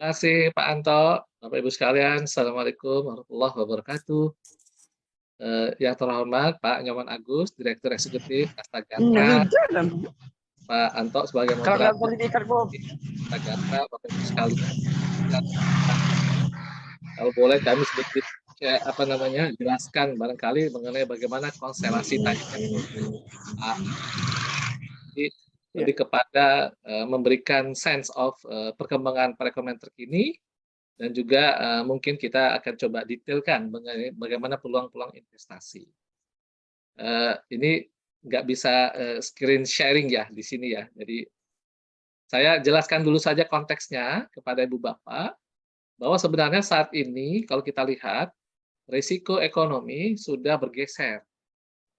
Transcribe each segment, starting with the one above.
Kasih Pak Anto, Bapak Ibu sekalian, Assalamualaikum warahmatullahi wabarakatuh. Yang terhormat Pak Nyoman Agus, Direktur Eksekutif Astagatra, Hujan. Pak Anto sebagai Kalau moderator pendidikan kok Astagatra, Bapak Ibu sekalian. Kalau boleh kami sedikit jelaskan barangkali mengenai bagaimana konstelasi tadi yang Pak Jadi ya. lebih kepada memberikan sense of perkembangan perekonomian terkini. Dan juga mungkin kita akan coba detailkan mengenai bagaimana peluang-peluang investasi. Ini nggak bisa screen sharing ya di sini ya. Jadi saya jelaskan dulu saja konteksnya kepada Ibu Bapak, bahwa sebenarnya saat ini kalau kita lihat, risiko ekonomi sudah bergeser.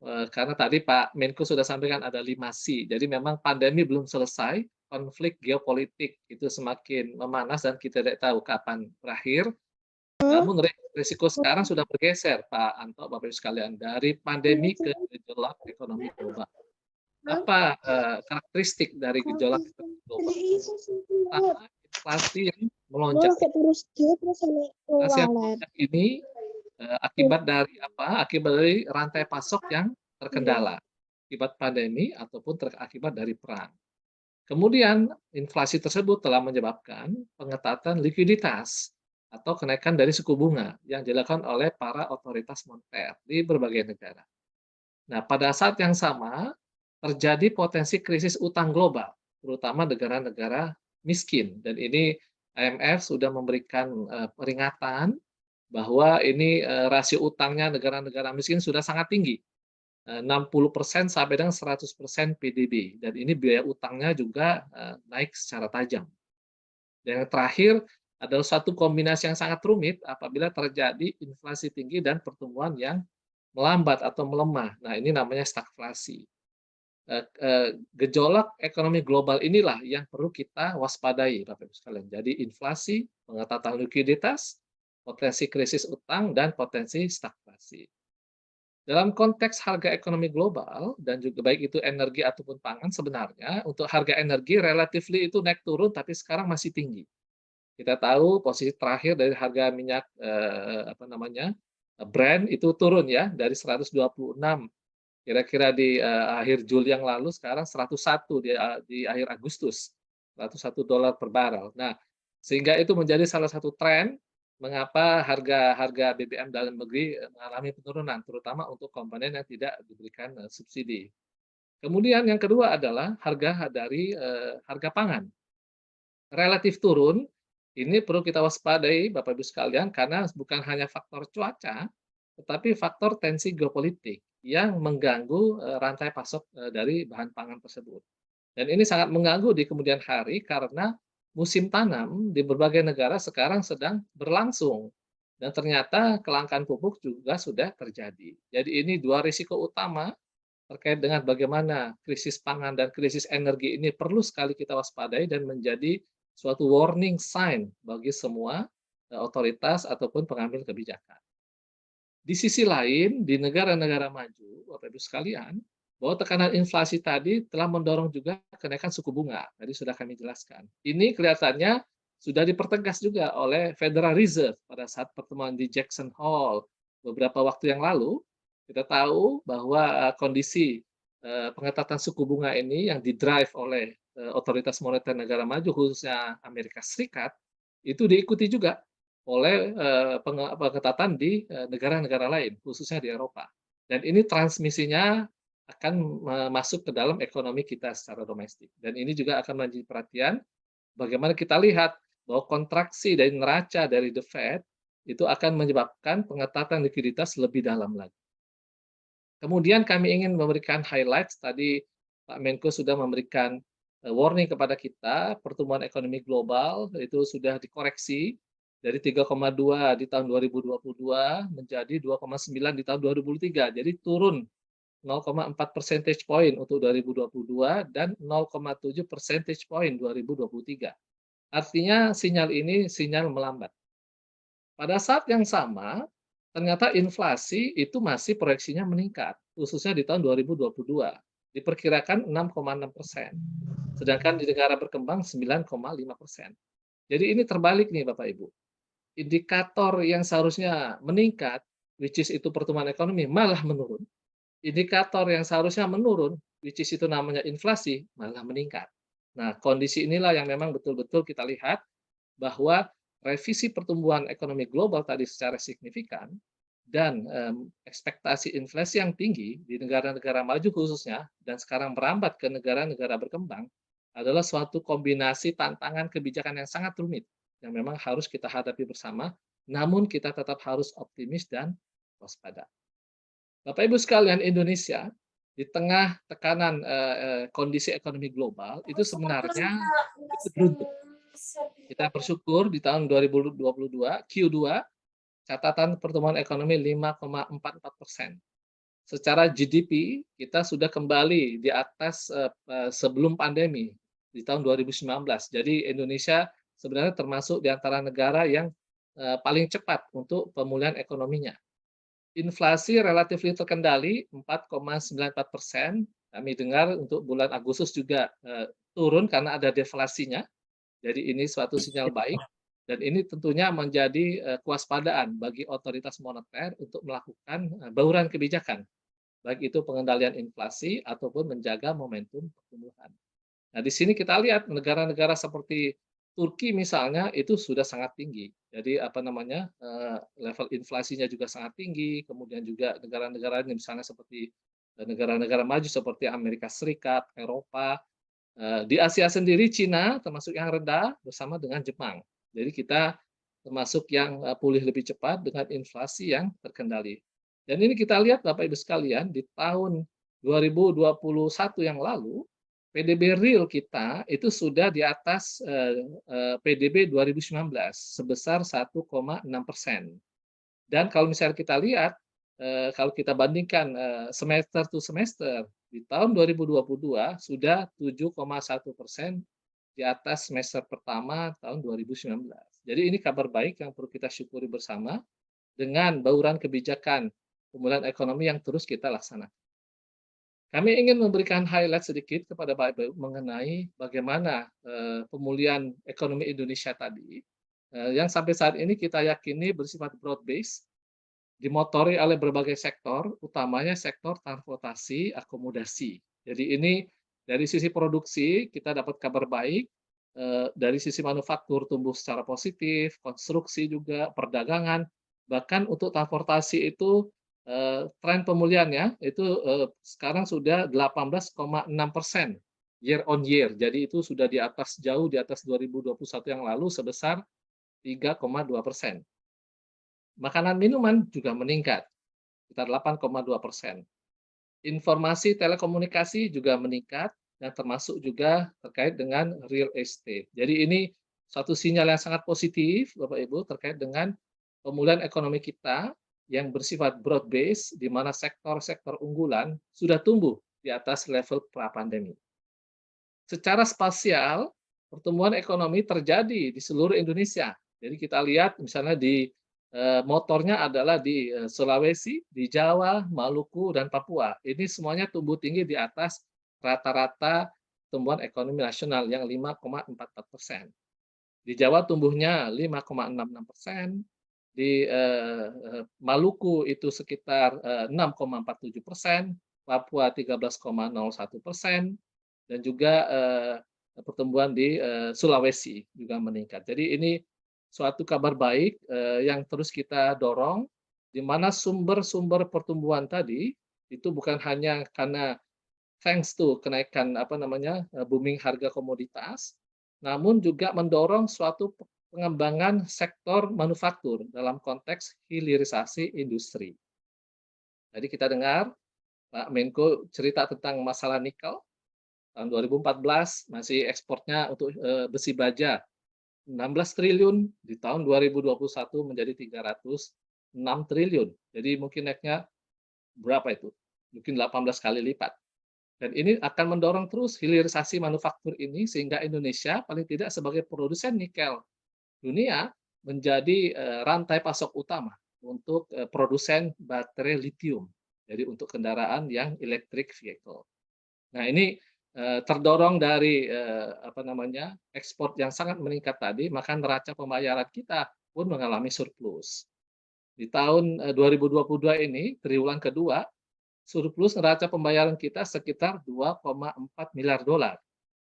Karena tadi Pak Menko sudah sampaikan ada 5C. Jadi memang pandemi belum selesai, konflik geopolitik itu semakin memanas dan kita tidak tahu kapan berakhir. Namun risiko sekarang sudah bergeser, Pak Anto, Bapak Ibu sekalian, dari pandemi ke gejolak ekonomi global. Apa karakteristik dari gejolak ekonomi global? Pertama, inflasi yang melonjak. Inflasi yang melonjak ini akibat dari apa? Akibat dari rantai pasok yang terkendala, akibat pandemi ataupun akibat dari perang. Kemudian inflasi tersebut telah menyebabkan pengetatan likuiditas atau kenaikan dari suku bunga yang dilakukan oleh para otoritas moneter di berbagai negara. Nah, pada saat yang sama terjadi potensi krisis utang global, terutama negara-negara miskin. Dan ini IMF sudah memberikan peringatan bahwa ini rasio utangnya negara-negara miskin sudah sangat tinggi. 60% sampai dengan 100% PDB, dan ini biaya utangnya juga naik secara tajam. Dan yang terakhir adalah satu kombinasi yang sangat rumit apabila terjadi inflasi tinggi dan pertumbuhan yang melambat atau melemah. Nah, ini namanya stagflasi. Gejolak ekonomi global inilah yang perlu kita waspadai, Bapak Ibu sekalian. Jadi inflasi, pengetatan likuiditas, potensi krisis utang, dan potensi stagflasi. Dalam konteks harga ekonomi global dan juga baik itu energi ataupun pangan, sebenarnya untuk harga energi relatifly itu naik turun tapi sekarang masih tinggi. Kita tahu posisi terakhir dari harga minyak Brent itu turun ya dari 126 kira-kira di akhir Juli yang lalu, sekarang 101 di akhir Agustus, $101 per barrel. Nah, sehingga itu menjadi salah satu tren mengapa harga BBM dalam negeri mengalami penurunan, terutama untuk komponen yang tidak diberikan subsidi. Kemudian yang kedua adalah harga dari harga pangan. Relatif turun, ini perlu kita waspadai Bapak Ibu sekalian karena bukan hanya faktor cuaca, tetapi faktor tensi geopolitik yang mengganggu rantai pasok dari bahan pangan tersebut. Dan ini sangat mengganggu di kemudian hari karena musim tanam di berbagai negara sekarang sedang berlangsung. Dan ternyata kelangkaan pupuk juga sudah terjadi. Jadi ini dua risiko utama terkait dengan bagaimana krisis pangan dan krisis energi ini perlu sekali kita waspadai dan menjadi suatu warning sign bagi semua otoritas ataupun pengambil kebijakan. Di sisi lain, di negara-negara maju, Bapak Ibu sekalian, bahwa tekanan inflasi tadi telah mendorong juga kenaikan suku bunga. Tadi sudah kami jelaskan. Ini kelihatannya sudah dipertegas juga oleh Federal Reserve pada saat pertemuan di Jackson Hole beberapa waktu yang lalu. Kita tahu bahwa kondisi pengetatan suku bunga ini yang didrive oleh otoritas moneter negara maju, khususnya Amerika Serikat, itu diikuti juga oleh pengetatan di negara-negara lain, khususnya di Eropa. Dan ini transmisinya akan masuk ke dalam ekonomi kita secara domestik. Dan ini juga akan menjadi perhatian bagaimana kita lihat bahwa kontraksi dari neraca dari The Fed itu akan menyebabkan pengetatan likuiditas lebih dalam lagi. Kemudian kami ingin memberikan highlights, tadi Pak Menko sudah memberikan warning kepada kita, pertumbuhan ekonomi global itu sudah dikoreksi dari 3,2 di tahun 2022 menjadi 2,9 di tahun 2023. Jadi turun 0,4 percentage point untuk 2022 dan 0,7 percentage point 2023. Artinya sinyal ini sinyal melambat. Pada saat yang sama, ternyata inflasi itu masih proyeksinya meningkat, khususnya di tahun 2022. Diperkirakan 6,6%. Sedangkan di negara berkembang 9,5%. Jadi ini terbalik nih Bapak Ibu. Indikator yang seharusnya meningkat, which is itu pertumbuhan ekonomi, malah menurun. Indikator yang seharusnya menurun, which is itu namanya inflasi, malah meningkat. Nah, kondisi inilah yang memang betul-betul kita lihat bahwa revisi pertumbuhan ekonomi global tadi secara signifikan dan ekspektasi inflasi yang tinggi di negara-negara maju khususnya dan sekarang merambat ke negara-negara berkembang adalah suatu kombinasi tantangan kebijakan yang sangat rumit yang memang harus kita hadapi bersama, namun kita tetap harus optimis dan waspada. Bapak Ibu sekalian, Indonesia di tengah tekanan kondisi ekonomi global itu sebenarnya itu beruntung. Kita bersyukur di tahun 2022 Q2 catatan pertumbuhan ekonomi 5,44%. Secara GDP kita sudah kembali di atas sebelum pandemi di tahun 2019. Jadi Indonesia sebenarnya termasuk di antara negara yang paling cepat untuk pemulihan ekonominya. Inflasi relatif terkendali 4,94%. Kami dengar untuk bulan Agustus juga turun karena ada deflasinya. Jadi ini suatu sinyal baik dan ini tentunya menjadi kewaspadaan bagi otoritas moneter untuk melakukan bauran kebijakan, baik itu pengendalian inflasi ataupun menjaga momentum pertumbuhan. Nah, di sini kita lihat negara-negara seperti Turki misalnya itu sudah sangat tinggi. Jadi apa namanya, level inflasinya juga sangat tinggi, kemudian juga negara-negara lain misalnya seperti negara-negara maju seperti Amerika Serikat, Eropa, di Asia sendiri Cina termasuk yang rendah bersama dengan Jepang. Jadi kita termasuk yang pulih lebih cepat dengan inflasi yang terkendali. Dan ini kita lihat Bapak Ibu sekalian di tahun 2021 yang lalu PDB real kita itu sudah di atas PDB 2019 sebesar 1,6%. Dan kalau misalnya kita lihat, kalau kita bandingkan semester to semester, di tahun 2022 sudah 7,1% di atas semester pertama tahun 2019. Jadi ini kabar baik yang perlu kita syukuri bersama dengan bauran kebijakan pemulihan ekonomi yang terus kita laksanakan. Kami ingin memberikan highlight sedikit kepada Bapak Ibu mengenai bagaimana pemulihan ekonomi Indonesia tadi, yang sampai saat ini kita yakini bersifat broad base, dimotori oleh berbagai sektor, utamanya sektor transportasi, akomodasi. Jadi ini dari sisi produksi kita dapat kabar baik, dari sisi manufaktur tumbuh secara positif, konstruksi juga, perdagangan, bahkan untuk transportasi itu tren pemulihannya itu sekarang sudah 18,6% year on year. Jadi itu sudah di atas jauh di atas 2021 yang lalu sebesar 3,2%. Makanan minuman juga meningkat sekitar 8,2%. Informasi telekomunikasi juga meningkat dan termasuk juga terkait dengan real estate. Jadi ini suatu sinyal yang sangat positif Bapak Ibu terkait dengan pemulihan ekonomi kita yang bersifat broad base di mana sektor-sektor unggulan sudah tumbuh di atas level pra-pandemi. Secara spasial, pertumbuhan ekonomi terjadi di seluruh Indonesia. Jadi kita lihat misalnya di motornya adalah di Sulawesi, di Jawa, Maluku, dan Papua. Ini semuanya tumbuh tinggi di atas rata-rata pertumbuhan ekonomi nasional yang 5,44%. Di Jawa tumbuhnya 5,66%, di Maluku itu sekitar 6,47%, Papua 13,01%, dan juga pertumbuhan di Sulawesi juga meningkat. Jadi ini suatu kabar baik yang terus kita dorong, di mana sumber-sumber pertumbuhan tadi itu bukan hanya karena thanks to kenaikan apa namanya booming harga komoditas, namun juga mendorong suatu pengembangan sektor manufaktur dalam konteks hilirisasi industri. Tadi kita dengar Pak Menko cerita tentang masalah nikel tahun 2014 masih ekspornya untuk besi baja 16 triliun, di tahun 2021 menjadi 306 triliun. Jadi mungkin naiknya berapa itu? Mungkin 18 kali lipat. Dan ini akan mendorong terus hilirisasi manufaktur ini sehingga Indonesia paling tidak sebagai produsen nikel dunia menjadi rantai pasok utama untuk produsen baterai lithium. Jadi untuk kendaraan yang electric vehicle. Nah, ini terdorong dari, ekspor yang sangat meningkat tadi, maka neraca pembayaran kita pun mengalami surplus. Di tahun, 2022 ini, triwulan kedua, surplus neraca pembayaran kita sekitar 2,4 miliar dolar.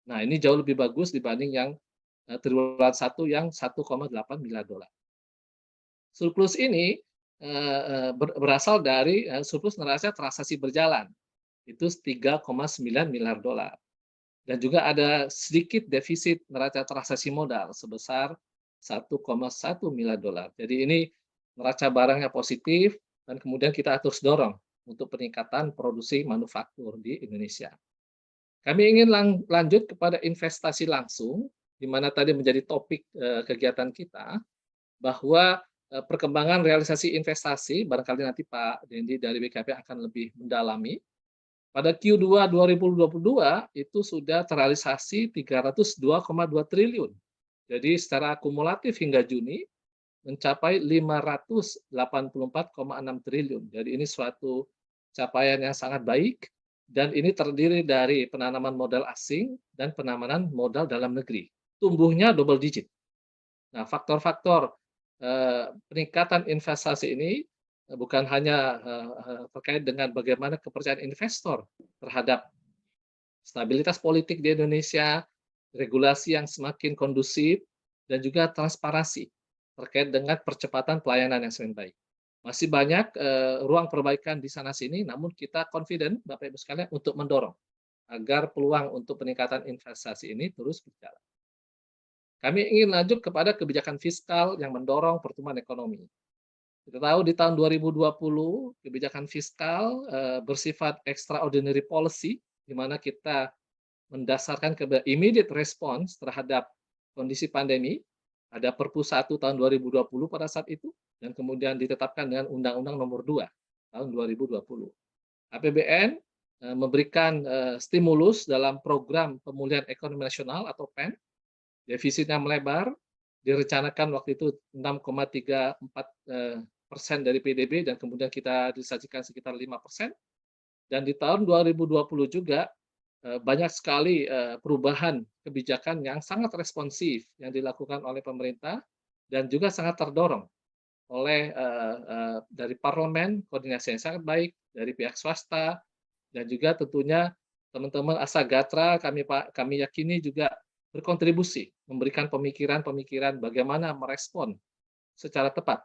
Nah, ini jauh lebih bagus dibanding yang, triwulan satu yang 1,8 miliar dolar. Surplus ini, berasal dari, surplus neraca transaksi berjalan, itu 3,9 miliar dolar. Dan juga ada sedikit defisit neraca transaksi modal sebesar 1,1 miliar dolar. Jadi ini neraca barangnya positif dan kemudian kita terus dorong untuk peningkatan produksi manufaktur di Indonesia. Kami ingin lanjut kepada investasi langsung, di mana tadi menjadi topik kegiatan kita, bahwa perkembangan realisasi investasi, barangkali nanti Pak Dendi dari BKP akan lebih mendalami. Pada Q2 2022 itu sudah terrealisasi 302,2 triliun. Jadi secara akumulatif hingga Juni mencapai 584,6 triliun. Jadi ini suatu capaian yang sangat baik dan ini terdiri dari penanaman modal asing dan penanaman modal dalam negeri. Tumbuhnya double digit. Nah, faktor-faktor peningkatan investasi ini bukan hanya terkait dengan bagaimana kepercayaan investor terhadap stabilitas politik di Indonesia, regulasi yang semakin kondusif, dan juga transparansi terkait dengan percepatan pelayanan yang semakin baik. Masih banyak ruang perbaikan di sana-sini, namun kita confident, Bapak Ibu sekalian, untuk mendorong agar peluang untuk peningkatan investasi ini terus berjalan. Kami ingin lanjut kepada kebijakan fiskal yang mendorong pertumbuhan ekonomi. Kita tahu di tahun 2020 kebijakan fiskal bersifat extraordinary policy, di mana kita mendasarkan kepada immediate response terhadap kondisi pandemi. Ada Perpu 1 tahun 2020 pada saat itu, dan kemudian ditetapkan dengan Undang-Undang Nomor 2 tahun 2020. APBN memberikan stimulus dalam program pemulihan ekonomi nasional atau PEN. Defisitnya melebar, direncanakan waktu itu 6,34% dari PDB dan kemudian kita disajikan sekitar 5%. Dan di tahun 2020 juga banyak sekali perubahan kebijakan yang sangat responsif yang dilakukan oleh pemerintah dan juga sangat terdorong oleh dari parlemen, koordinasi yang sangat baik dari pihak swasta dan juga tentunya teman-teman Asagatra kami yakini juga berkontribusi memberikan pemikiran-pemikiran bagaimana merespon secara tepat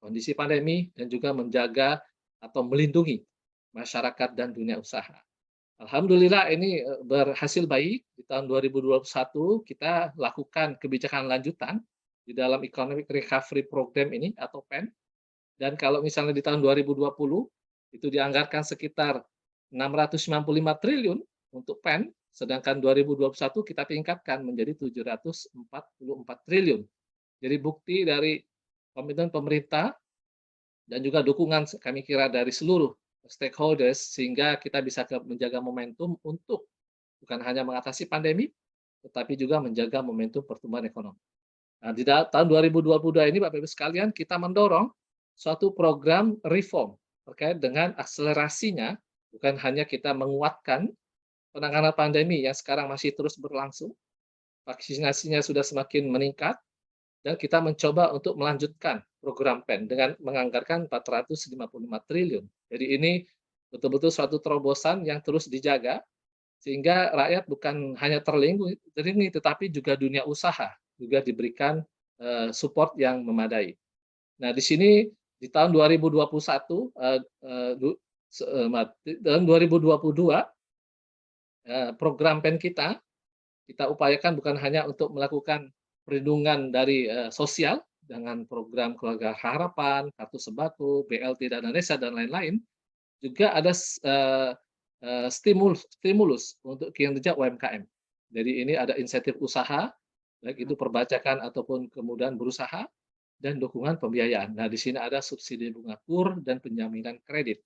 kondisi pandemi dan juga menjaga atau melindungi masyarakat dan dunia usaha. Alhamdulillah ini berhasil baik. Di tahun 2021 kita lakukan kebijakan lanjutan di dalam Economic Recovery Program ini atau PEN. Dan kalau misalnya di tahun 2020 itu dianggarkan sekitar 695 triliun untuk PEN, sedangkan 2021 kita tingkatkan menjadi 744 triliun. Jadi bukti dari komitmen pemerintah dan juga dukungan kami kira dari seluruh stakeholders sehingga kita bisa menjaga momentum untuk bukan hanya mengatasi pandemi, tetapi juga menjaga momentum pertumbuhan ekonomi. Nah, di tahun 2022 ini Bapak Ibu sekalian kita mendorong suatu program reform terkait dengan akselerasinya, bukan hanya kita menguatkan penanganan pandemi yang sekarang masih terus berlangsung, vaksinasinya sudah semakin meningkat, dan kita mencoba untuk melanjutkan program PEN dengan menganggarkan 455 triliun. Jadi ini betul-betul suatu terobosan yang terus dijaga, sehingga rakyat bukan hanya terlindungi, tetapi juga dunia usaha juga diberikan support yang memadai. Nah, di sini di tahun 2021, tahun 2022, program PEN kita upayakan bukan hanya untuk melakukan perlindungan dari sosial dengan program Keluarga Harapan, Kartu Sembako, BLT Dana Desa dan lain-lain, juga ada stimulus untuk kinerja UMKM. Jadi ini ada insentif usaha, baik itu perbajakan ataupun kemudian berusaha, dan dukungan pembiayaan. Nah, di sini ada subsidi bunga kur dan penjaminan kredit.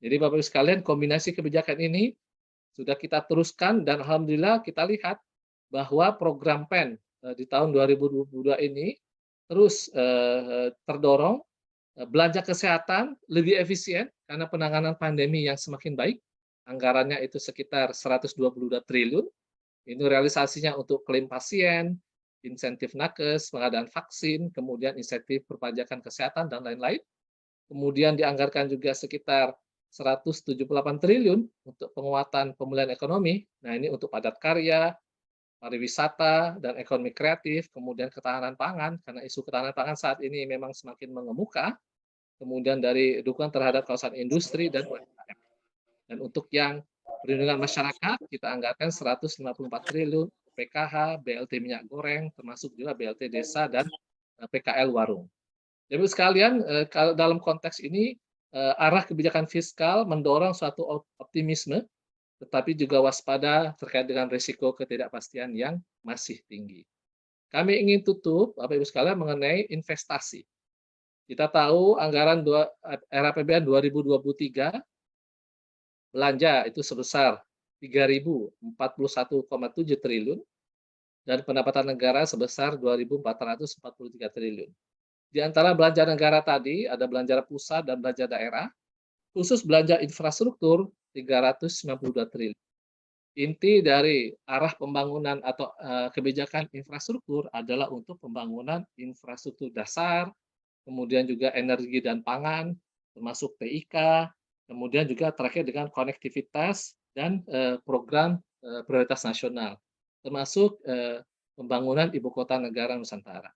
Jadi Bapak-Ibu sekalian, kombinasi kebijakan ini sudah kita teruskan dan alhamdulillah kita lihat bahwa program PEN di tahun 2022 ini terus terdorong, belanja kesehatan lebih efisien karena penanganan pandemi yang semakin baik, anggarannya itu sekitar 122 triliun. Ini realisasinya untuk klaim pasien, insentif nakes, pengadaan vaksin, kemudian insentif perpajakan kesehatan, dan lain-lain. Kemudian dianggarkan juga sekitar 178 triliun untuk penguatan pemulihan ekonomi. Nah, ini untuk padat karya, pariwisata, dan ekonomi kreatif, kemudian ketahanan pangan, karena isu ketahanan pangan saat ini memang semakin mengemuka, kemudian dari dukungan terhadap kawasan industri dan UMKM. Dan untuk yang perlindungan masyarakat, kita anggarkan 154 triliun, PKH, BLT minyak goreng, termasuk juga BLT desa dan PKL warung. Jadi sekalian, kalau dalam konteks ini, arah kebijakan fiskal mendorong suatu optimisme, tetapi juga waspada terkait dengan risiko ketidakpastian yang masih tinggi. Kami ingin tutup, Bapak Ibu sekalian, mengenai investasi. Kita tahu anggaran RAPBN 2023 belanja itu sebesar 3.041,7 triliun dan pendapatan negara sebesar 2.443 triliun. Di antara belanja negara tadi ada belanja pusat dan belanja daerah. Khusus belanja infrastruktur 392 triliun. Inti dari arah pembangunan atau kebijakan infrastruktur adalah untuk pembangunan infrastruktur dasar, kemudian juga energi dan pangan, termasuk TIK, kemudian juga terkait dengan konektivitas dan program prioritas nasional, termasuk pembangunan ibu kota negara Nusantara.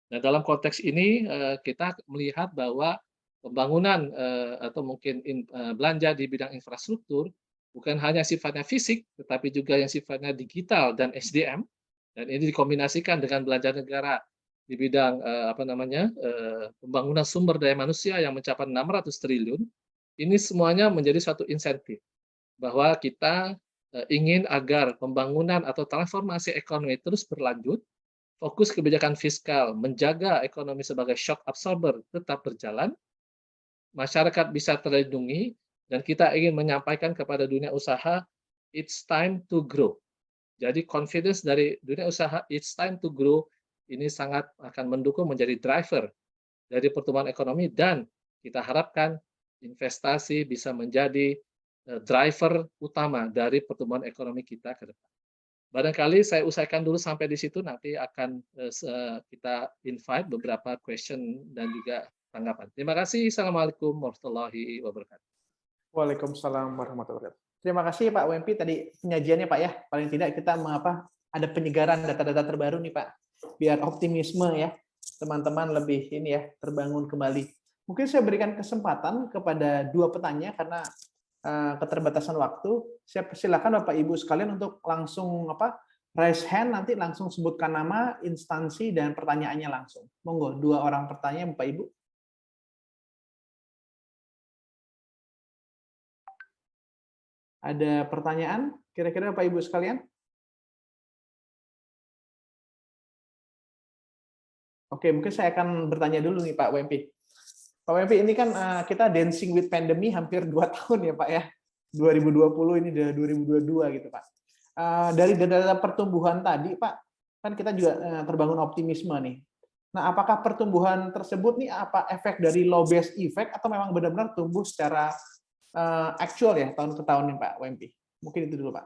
Nah, dalam konteks ini kita melihat bahwa pembangunan atau mungkin belanja di bidang infrastruktur bukan hanya sifatnya fisik, tetapi juga yang sifatnya digital dan SDM, dan ini dikombinasikan dengan belanja negara di bidang pembangunan sumber daya manusia yang mencapai 600 triliun. Ini semuanya menjadi suatu insentif bahwa kita ingin agar pembangunan atau transformasi ekonomi terus berlanjut. Fokus kebijakan fiskal menjaga ekonomi sebagai shock absorber tetap berjalan, masyarakat bisa terlindungi, dan kita ingin menyampaikan kepada dunia usaha, it's time to grow. Jadi confidence dari dunia usaha, it's time to grow, ini sangat akan mendukung menjadi driver dari pertumbuhan ekonomi, dan kita harapkan investasi bisa menjadi driver utama dari pertumbuhan ekonomi kita ke depan. Barangkali saya usaikan dulu sampai di situ, nanti akan kita invite beberapa question dan juga tanggapan. Terima kasih. Assalamualaikum warahmatullahi wabarakatuh. Waalaikumsalam warahmatullahi wabarakatuh. Terima kasih Pak WMP tadi penyajiannya Pak ya. Paling tidak kita ada penyegaran data-data terbaru nih Pak. Biar optimisme ya teman-teman lebih ini ya terbangun kembali. Mungkin saya berikan kesempatan kepada dua petanya karena keterbatasan waktu. Saya persilakan Bapak Ibu sekalian untuk langsung raise hand, nanti langsung sebutkan nama, instansi, dan pertanyaannya langsung. Monggo, dua orang pertanyaan Bapak Ibu. Ada pertanyaan kira-kira Bapak Ibu sekalian? Oke, mungkin saya akan bertanya dulu nih Pak WMP. Pak WMP, ini kan kita dancing with pandemi hampir 2 tahun ya Pak ya. 2020 ini udah 2022 gitu Pak. Dari data pertumbuhan tadi Pak, kan kita juga terbangun optimisme nih. Nah, apakah pertumbuhan tersebut nih apa efek dari low base effect atau memang benar-benar tumbuh secara actual ya tahun ke tahun nih Pak WMP? Mungkin itu dulu Pak.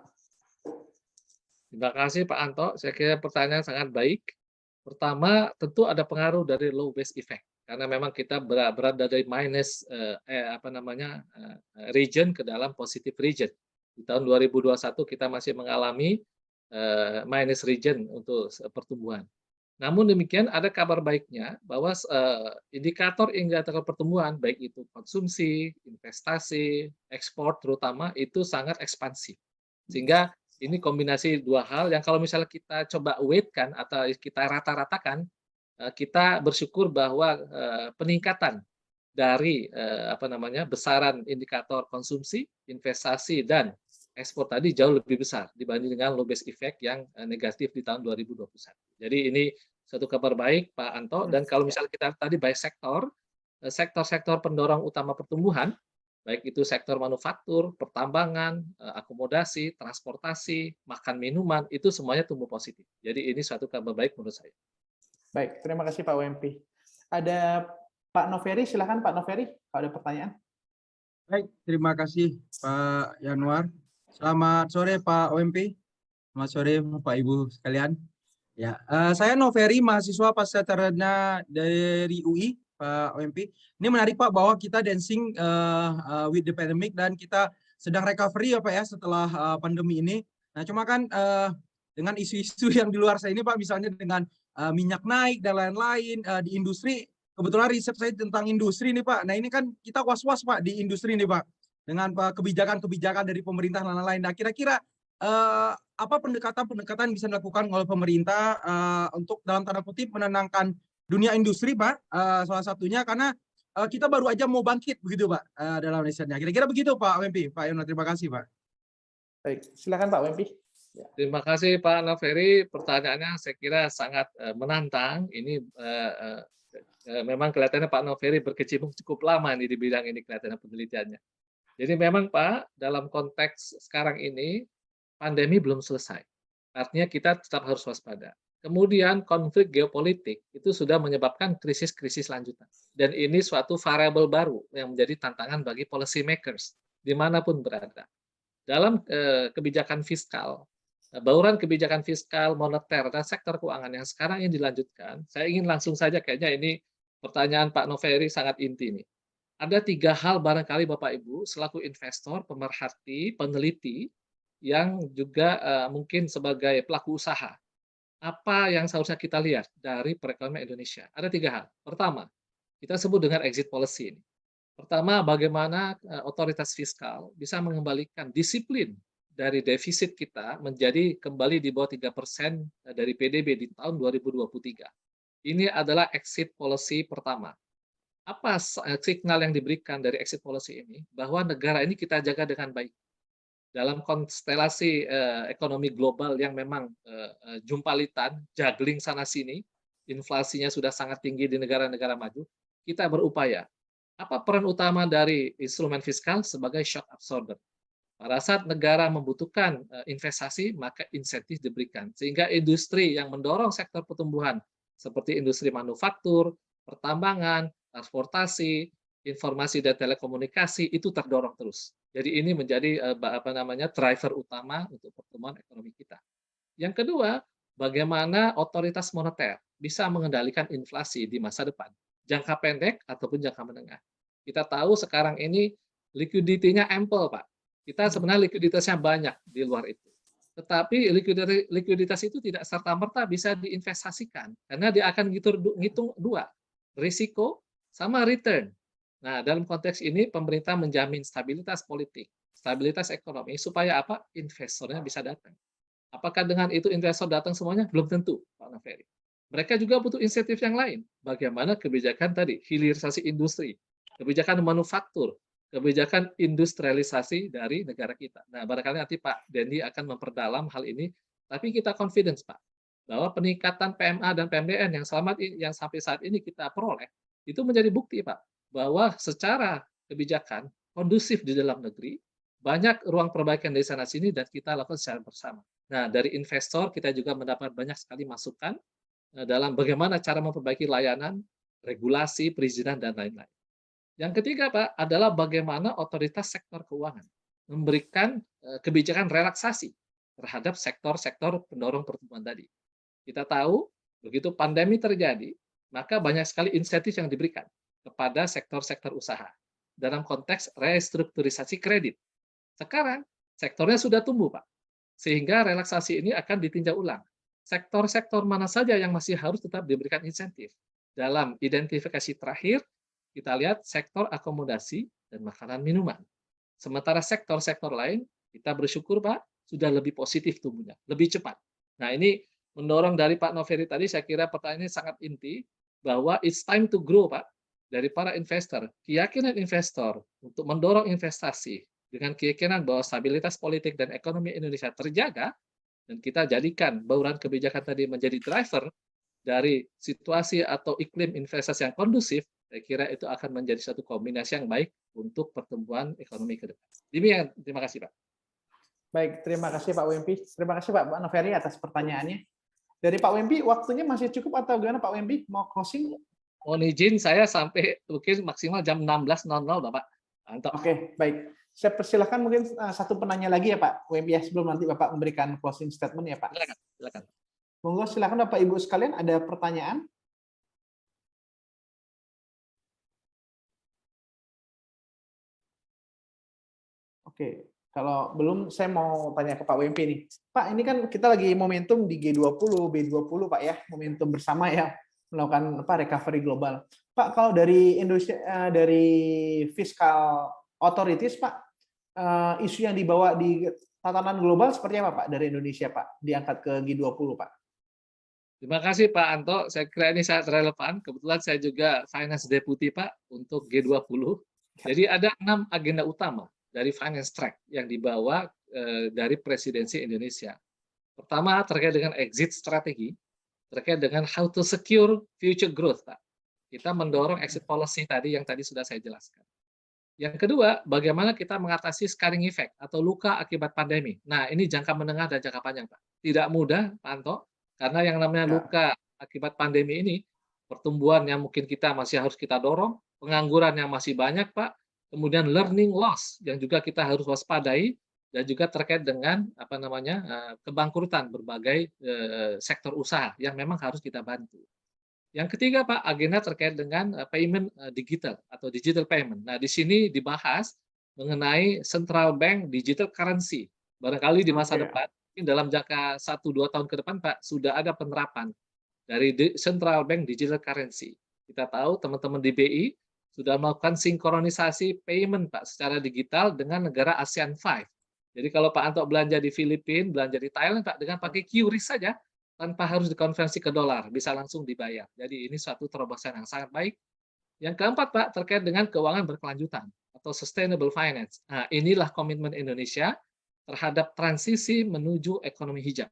Terima kasih Pak Anto. Saya kira pertanyaan sangat baik. Pertama, tentu ada pengaruh dari low base effect karena memang kita berada dari minus region ke dalam positive region. Di tahun 2021 kita masih mengalami minus region untuk pertumbuhan. Namun demikian ada kabar baiknya bahwa indikator indikator pertumbuhan baik itu konsumsi, investasi, ekspor terutama itu sangat ekspansif. Sehingga ini kombinasi dua hal yang kalau misalnya kita coba weight-kan atau kita rata-ratakan, kita bersyukur bahwa peningkatan dari besaran indikator konsumsi, investasi, dan ekspor tadi jauh lebih besar dibanding dengan low base effect yang negatif di tahun 2021. Jadi ini satu kabar baik Pak Anto, dan kalau misalnya kita tadi by sektor pendorong utama pertumbuhan, baik itu sektor manufaktur, pertambangan, akomodasi, transportasi, makan minuman, itu semuanya tumbuh positif. Jadi ini suatu kabar baik menurut saya. Baik, terima kasih Pak WMP. Ada Pak Noveri, silakan Pak Noveri, kalau ada pertanyaan. Baik, terima kasih Pak Yanuar. Selamat sore Pak OMP. Selamat sore Bapak Ibu sekalian. Ya, saya Noveri, mahasiswa pasca sarjana dari UI, Pak OMP. Ini menarik Pak bahwa kita dancing with the pandemic dan kita sedang recovery ya Pak ya setelah pandemi ini. Nah, cuma kan dengan isu-isu yang di luar sana ini Pak, misalnya dengan minyak naik dan lain-lain di industri. Kebetulan riset saya tentang industri nih Pak. Nah ini kan kita was-was Pak di industri nih Pak. Dengan kebijakan-kebijakan dari pemerintah dan lain-lain. Nah kira-kira apa pendekatan-pendekatan bisa dilakukan oleh pemerintah untuk dalam tanda kutip menenangkan dunia industri Pak. Salah satunya karena kita baru aja mau bangkit begitu Pak dalam risetnya. Kira-kira begitu Pak WMP. Pak Yono, terima kasih Pak. Baik, silakan Pak Wempi. Terima kasih Pak Naveri. Pertanyaannya saya kira sangat menantang. Ini memang kelihatannya Pak Naveri berkecimpung cukup lama nih di bidang ini kelihatannya penelitiannya. Jadi memang Pak, dalam konteks sekarang ini pandemi belum selesai. Artinya kita tetap harus waspada. Kemudian konflik geopolitik itu sudah menyebabkan krisis-krisis lanjutan. Dan ini suatu variabel baru yang menjadi tantangan bagi policy makers dimanapun berada. Dalam kebijakan fiskal, bauran kebijakan fiskal, moneter, dan sektor keuangan yang sekarang ini dilanjutkan, saya ingin langsung saja, kayaknya ini pertanyaan Pak Noveri sangat inti nih. Ada 3 hal barangkali Bapak Ibu selaku investor, pemerhati, peneliti, yang juga mungkin sebagai pelaku usaha. Apa yang seharusnya kita lihat dari perekonomian Indonesia? Ada 3 hal. Pertama, kita sebut dengan exit policy ini. Pertama, bagaimana otoritas fiskal bisa mengembalikan disiplin dari defisit kita menjadi kembali di bawah 3% dari PDB di tahun 2023. Ini adalah exit policy pertama. Apa signal yang diberikan dari exit policy ini? Bahwa negara ini kita jaga dengan baik. Dalam konstelasi ekonomi global yang memang jumpalitan, juggling sana-sini, inflasinya sudah sangat tinggi di negara-negara maju, kita berupaya. Apa peran utama dari instrumen fiskal sebagai shock absorber? Pada saat negara membutuhkan investasi, maka insentif diberikan. Sehingga industri yang mendorong sektor pertumbuhan, seperti industri manufaktur, pertambangan, transportasi, informasi dan telekomunikasi, itu terdorong terus. Jadi ini menjadi driver utama untuk pertumbuhan ekonomi kita. Yang kedua, bagaimana otoritas moneter bisa mengendalikan inflasi di masa depan, jangka pendek ataupun jangka menengah. Kita tahu sekarang ini liquidity-nya ample, Pak. Kita sebenarnya likuiditasnya banyak di luar itu. Tetapi likuiditas itu tidak serta-merta bisa diinvestasikan, karena dia akan ngitung 2, risiko sama return. Nah, dalam konteks ini pemerintah menjamin stabilitas politik, stabilitas ekonomi, supaya apa? Investornya bisa datang. Apakah dengan itu investor datang semuanya? Belum tentu, Pak Naveri. Mereka juga butuh insentif yang lain. Bagaimana kebijakan tadi, hilirisasi industri, kebijakan manufaktur, kebijakan industrialisasi dari negara kita. Nah, barangkali nanti Pak Dendi akan memperdalam hal ini, tapi kita confidence, Pak, bahwa peningkatan PMA dan PMDN yang sampai saat ini kita peroleh, itu menjadi bukti, Pak, bahwa secara kebijakan kondusif di dalam negeri, banyak ruang perbaikan dari sana-sini dan kita lakukan secara bersama. Nah, dari investor kita juga mendapat banyak sekali masukan dalam bagaimana cara memperbaiki layanan, regulasi, perizinan, dan lain-lain. Yang ketiga, Pak, adalah bagaimana otoritas sektor keuangan memberikan kebijakan relaksasi terhadap sektor-sektor pendorong pertumbuhan tadi. Kita tahu, begitu pandemi terjadi, maka banyak sekali insentif yang diberikan kepada sektor-sektor usaha dalam konteks restrukturisasi kredit. Sekarang, sektornya sudah tumbuh, Pak, sehingga relaksasi ini akan ditinjau ulang. Sektor-sektor mana saja yang masih harus tetap diberikan insentif. Dalam identifikasi terakhir, kita lihat sektor akomodasi dan makanan minuman. Sementara sektor-sektor lain, kita bersyukur Pak, sudah lebih positif tumbuhnya, lebih cepat. Nah ini mendorong dari Pak Noveri tadi, saya kira pertanyaannya sangat inti, bahwa it's time to grow Pak, dari para investor. Keyakinan investor untuk mendorong investasi dengan keyakinan bahwa stabilitas politik dan ekonomi Indonesia terjaga, dan kita jadikan bauran kebijakan tadi menjadi driver dari situasi atau iklim investasi yang kondusif, saya kira itu akan menjadi satu kombinasi yang baik untuk pertumbuhan ekonomi ke depan. Demikian, terima kasih Pak. Baik, terima kasih Pak Wempi. Terima kasih Pak Noveri atas pertanyaannya. Dari Pak Wempi, waktunya masih cukup atau gimana Pak Wempi? Mau closing? Mohon izin, saya sampai mungkin maksimal jam 16.00 Bapak. Anto. Oke, baik. Saya persilahkan mungkin satu penanya lagi ya Pak WMP ya, sebelum nanti Bapak memberikan closing statement ya Pak. Silakan, silakan. Monggo silakan Bapak Ibu sekalian, ada pertanyaan? Oke, kalau belum saya mau tanya ke Pak WMP nih. Pak, ini kan kita lagi momentum di G20, B20 Pak ya, momentum bersama ya melakukan recovery global. Pak, kalau dari Indonesia dari fiscal authorities Pak, isu yang dibawa di tatanan global seperti apa Pak dari Indonesia Pak diangkat ke G20 Pak? Terima kasih Pak Anto. Saya kira ini sangat relevan. Kebetulan saya juga Finance Deputy Pak untuk G20. Jadi ada 6 agenda utama dari Finance Track yang dibawa dari Presidensi Indonesia. Pertama terkait dengan exit strategi, terkait dengan how to secure future growth Pak. Kita mendorong exit policy tadi yang tadi sudah saya jelaskan. Yang kedua, bagaimana kita mengatasi scarring effect atau luka akibat pandemi. Nah, ini jangka menengah dan jangka panjang, Pak. Tidak mudah, Pak Anto, karena yang namanya Ya, luka akibat pandemi ini, pertumbuhan yang mungkin kita masih harus kita dorong, pengangguran yang masih banyak, Pak, kemudian learning loss yang juga kita harus waspadai, dan juga terkait dengan kebangkrutan berbagai sektor usaha yang memang harus kita bantu. Yang ketiga, Pak, agenda terkait dengan payment digital atau digital payment. Nah, di sini dibahas mengenai central bank digital currency. Barangkali di masa oke. depan, mungkin dalam jangka 1-2 tahun ke depan, Pak, sudah ada penerapan dari central bank digital currency. Kita tahu teman-teman di BI sudah melakukan sinkronisasi payment, Pak, secara digital dengan negara ASEAN 5. Jadi kalau Pak Anto belanja di Filipina, belanja di Thailand, Pak, dengan pakai QRIS saja, tanpa harus dikonversi ke dolar, bisa langsung dibayar. Jadi ini suatu terobosan yang sangat baik. Yang keempat, Pak, terkait dengan keuangan berkelanjutan atau sustainable finance. Nah, inilah komitmen Indonesia terhadap transisi menuju ekonomi hijau.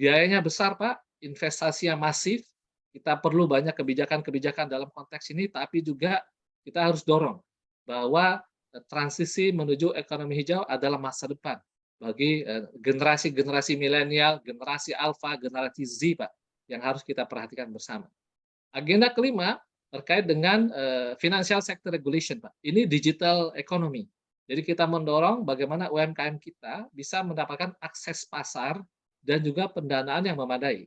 Biayanya besar, Pak, investasinya masif, kita perlu banyak kebijakan-kebijakan dalam konteks ini, tapi juga kita harus dorong bahwa transisi menuju ekonomi hijau adalah masa depan bagi generasi-generasi milenial, generasi alfa, generasi Z, Pak, yang harus kita perhatikan bersama. Agenda kelima terkait dengan financial sector regulation, Pak. Ini digital economy. Jadi kita mendorong bagaimana UMKM kita bisa mendapatkan akses pasar dan juga pendanaan yang memadai.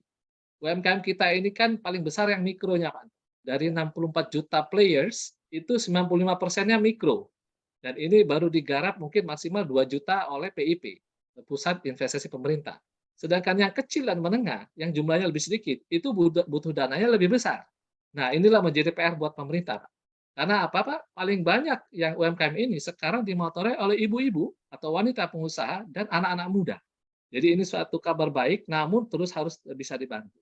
UMKM kita ini kan paling besar yang mikronya, Pak. Dari 64 juta players, itu 95%-nya mikro. Dan ini baru digarap mungkin maksimal 2 juta oleh PIP, Pusat Investasi Pemerintah. Sedangkan yang kecil dan menengah, yang jumlahnya lebih sedikit, itu butuh dananya lebih besar. Nah, inilah menjadi PR buat pemerintah, Pak. Karena apa, Pak? Paling banyak yang UMKM ini sekarang dimotori oleh ibu-ibu atau wanita pengusaha dan anak-anak muda. Jadi ini suatu kabar baik, namun terus harus bisa dibantu.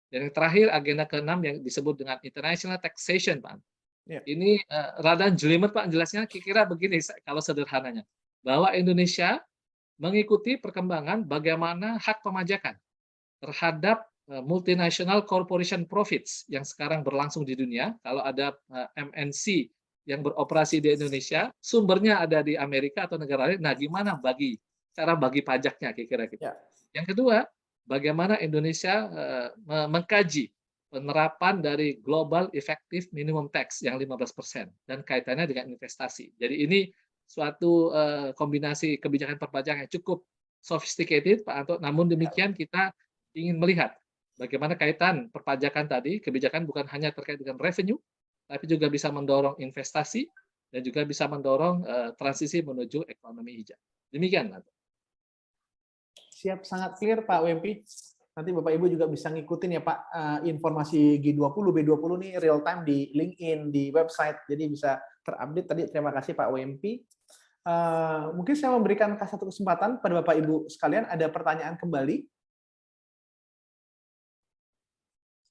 Dan yang terakhir, agenda ke-6 yang disebut dengan International Taxation, Pak. Ya. Ini rada jelimet, Pak, jelasnya kira-kira begini kalau sederhananya. Bahwa Indonesia mengikuti perkembangan bagaimana hak pemajakan terhadap multinational corporation profits yang sekarang berlangsung di dunia. Kalau ada MNC yang beroperasi di Indonesia, sumbernya ada di Amerika atau negara lain. Nah, gimana cara bagi pajaknya kira-kira gitu. Ya. Yang kedua, bagaimana Indonesia mengkaji penerapan dari Global Effective Minimum Tax yang 15% dan kaitannya dengan investasi. Jadi ini suatu kombinasi kebijakan perpajakan yang cukup sophisticated, Pak Anto. Namun demikian kita ingin melihat bagaimana kaitan perpajakan tadi, kebijakan bukan hanya terkait dengan revenue, tapi juga bisa mendorong investasi dan juga bisa mendorong transisi menuju ekonomi hijau. Demikian, Pak Anto. Siap, sangat clear Pak WMP. Nanti Bapak Ibu juga bisa ngikutin ya Pak, informasi G20, B20 nih real time di LinkedIn, di website, jadi bisa terupdate tadi. Terima kasih Pak WMP. Mungkin saya memberikan satu kesempatan pada Bapak Ibu sekalian, ada pertanyaan kembali.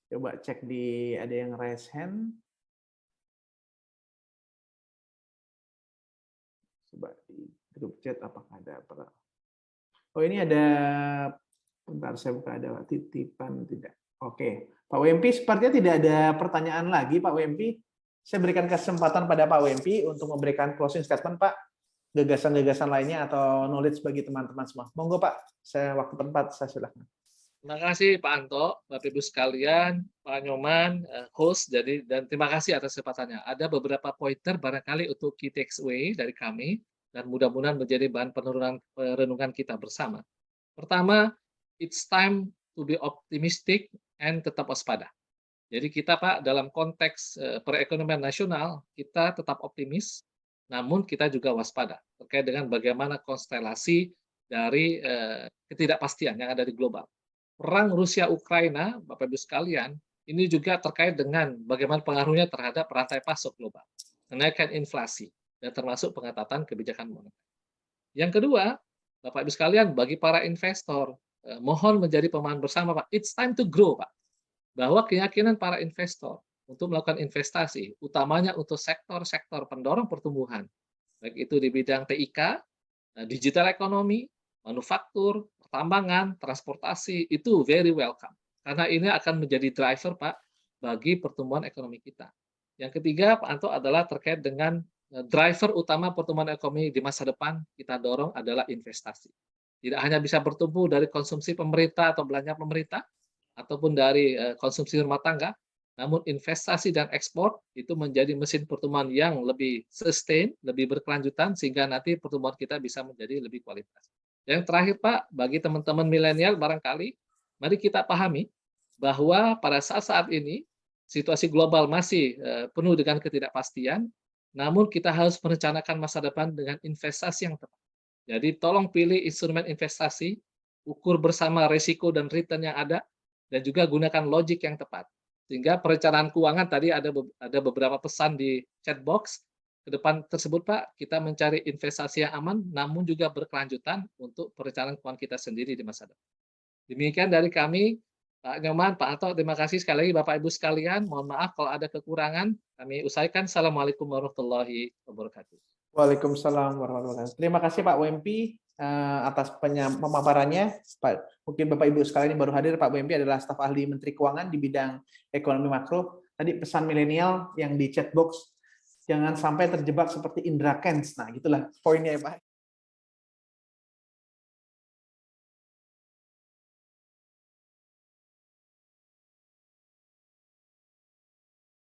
Coba cek ada yang raise hand. Coba di grup chat apakah ada. Oh, ini ada, bentar saya buka, ada titipan, tidak. Oke, Pak WMP sepertinya tidak ada pertanyaan lagi Pak WMP. Saya berikan kesempatan pada Pak WMP untuk memberikan closing statement Pak, gagasan-gagasan lainnya atau knowledge bagi teman-teman semua. Monggo Pak, waktu tempat saya silakan. Terima kasih Pak Anto, Bapak Ibu sekalian, Pak Nyoman, host. Jadi dan terima kasih atas kesempatannya. Ada beberapa pointer barangkali untuk key takeaway dari kami dan mudah-mudahan menjadi bahan perenungan kita bersama. Pertama, it's time to be optimistic and tetap waspada. Jadi kita Pak dalam konteks perekonomian nasional kita tetap optimis, namun kita juga waspada terkait dengan bagaimana konstelasi dari ketidakpastian yang ada di global. Perang Rusia-Ukraina, Bapak Ibu sekalian, ini juga terkait dengan bagaimana pengaruhnya terhadap rantai pasok global, kenaikan inflasi, dan termasuk pengetatan kebijakan moneter. Yang kedua, Bapak Ibu sekalian, bagi para investor, mohon menjadi pemahaman bersama, Pak. It's time to grow, Pak. Bahwa keyakinan para investor untuk melakukan investasi, utamanya untuk sektor-sektor pendorong pertumbuhan, baik itu di bidang TIK, digital ekonomi, manufaktur, pertambangan, transportasi, itu very welcome. Karena ini akan menjadi driver, Pak, bagi pertumbuhan ekonomi kita. Yang ketiga, Pak Anto, adalah terkait dengan driver utama pertumbuhan ekonomi di masa depan kita dorong adalah investasi. Tidak hanya bisa bertumbuh dari konsumsi pemerintah atau belanja pemerintah, ataupun dari konsumsi rumah tangga, namun investasi dan ekspor itu menjadi mesin pertumbuhan yang lebih sustain, lebih berkelanjutan, sehingga nanti pertumbuhan kita bisa menjadi lebih kualitas. Yang terakhir Pak, bagi teman-teman milenial barangkali, mari kita pahami bahwa pada saat-saat ini, situasi global masih penuh dengan ketidakpastian, namun kita harus merencanakan masa depan dengan investasi yang tepat. Jadi tolong pilih instrumen investasi, ukur bersama risiko dan return yang ada, dan juga gunakan logik yang tepat. Sehingga perencanaan keuangan tadi ada beberapa pesan di chat box. Ke depan tersebut Pak, kita mencari investasi yang aman, namun juga berkelanjutan untuk perencanaan keuangan kita sendiri di masa depan. Demikian dari kami, Pak Nyoman, Pak Anto, terima kasih sekali lagi Bapak Ibu sekalian. Mohon maaf kalau ada kekurangan. Kami usaikan. Assalamualaikum warahmatullahi wabarakatuh. Waalaikumsalam warahmatullahi wabarakatuh. Terima kasih Pak WMP atas pemaparannya. Mungkin Bapak Ibu sekalian yang baru hadir, Pak WMP adalah staf ahli Menteri Keuangan di bidang ekonomi makro. Tadi pesan milenial yang di chat box, jangan sampai terjebak seperti Indra Kents. Nah, gitulah poinnya ya Pak.